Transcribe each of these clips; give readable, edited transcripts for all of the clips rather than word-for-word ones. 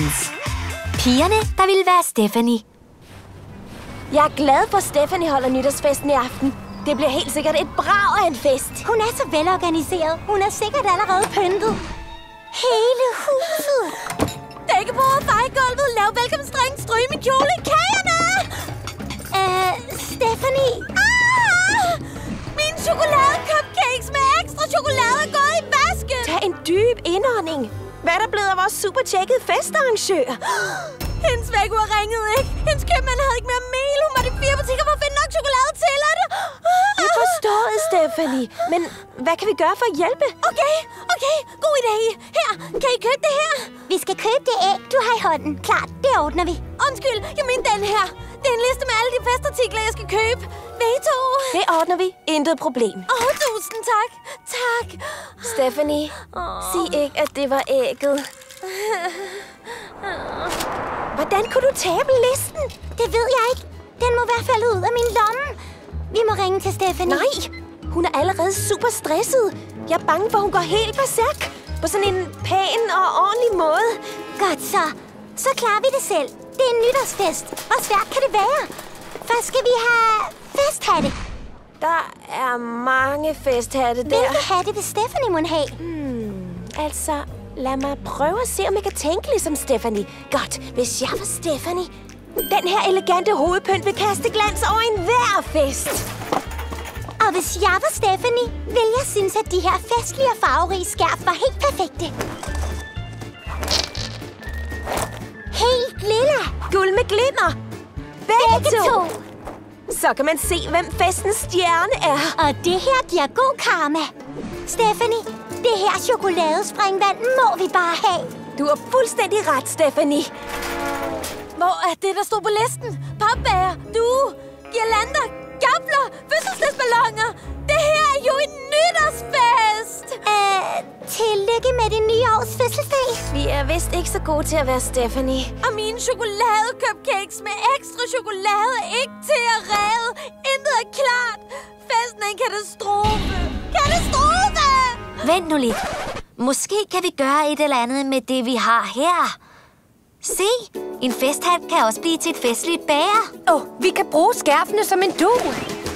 Friends. Pigerne, der ville være Stephanie. Jeg er glad for, at Stephanie holder nytårsfesten i aften. Det bliver helt sikkert et brag af en fest. Hun er så velorganiseret. Hun er sikkert allerede pyntet. Hele huset. Dækkebord, fejgulvet, lav velkomstdrink, stryge min kjole i kagerne. Stephanie. Mine chokolade-cupcakes med ekstra chokolade er gået i vasken. Tag en dyb indånding. Hvad er der blevet af vores supertjekkede festarrangør? Hendes vækkeur ringede ikke. Hendes købmand havde ikke mere mel. Hun var i 4 butikker for at finde nok chokolade til det. Jeg forstår det, Stephanie. Men hvad kan vi gøre for at hjælpe? Okay. God idé. Her, kan I købe det her? Vi skal købe det æg, du har i hånden. Klart, det ordner vi. Undskyld, jeg mener den her. Det er en liste med alle de festartikler, jeg skal købe. Veto. Det ordner vi. Intet problem. Tusind tak. Tak. Stephanie, sig ikke, at det var ægget. Hvordan kunne du tabe listen? Det ved jeg ikke. Den må være faldet ud af min lomme. Vi må ringe til Stephanie. Nej, hun er allerede super stresset. Jeg er bange for, at hun går helt berserk. På sådan en pæn og ordentlig måde. Godt så. Så klarer vi det selv. Det er en nytårsfest. Hvor svært kan det være? Først skal vi have festhatte. Der er mange festhatte der. Hvilke hatte vil Stephanie må have? Altså, lad mig prøve at se, om jeg kan tænke ligesom Stephanie. Godt, hvis jeg var Stephanie. Den her elegante hovedpynt vil kaste glans over enhver fest. Og hvis jeg var Stephanie, ville jeg synes, at de her festlige og farverige skærf var helt perfekte. Helt lilla. Guld med glimmer. Begge to. Så kan man se, hvem festens stjerne er. Og det her giver god karma. Stephanie, det her chokoladespringvand må vi bare have. Du har fuldstændig ret, Stephanie. Hvor er det, der stod på listen? Papbager, due, girlander, gafler, fødselsdagsballoner. Det her er jo en nytårsfest. Tillykke med det nye års fødselsdag. Vi er vist ikke så gode til at være Stephanie. Og mine chokolade-cupcakes med ekstra chokolade er ikke til at redde. Intet er klart. Festen er en katastrofe. Katastrofe! Vent nu lidt. Måske kan vi gøre et eller andet med det, vi har her. Se, en festhat kan også blive til et festligt bæger. Vi kan bruge skærfene som en dug.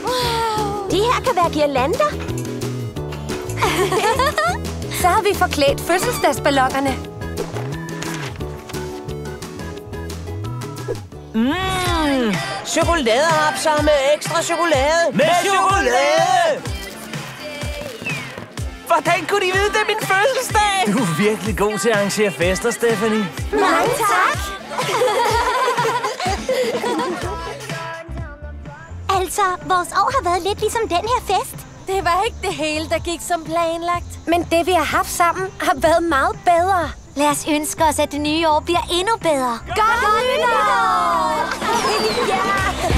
Wow. De her kan være girlander. Så har vi forklædt fødselsdagsballonerne. Chokoladehapser med ekstra chokolade. Med chokolade! Hvordan kunne de vide, det er min fødselsdag? Du er virkelig god til at arrangere fester, Stephanie. Mange tak. Altså, vores år har været lidt ligesom den her fest. Det var ikke det hele, der gik som planlagt. Men det, vi har haft sammen, har været meget bedre. Lad os ønske os, at det nye år bliver endnu bedre. Godt nytår! Ja!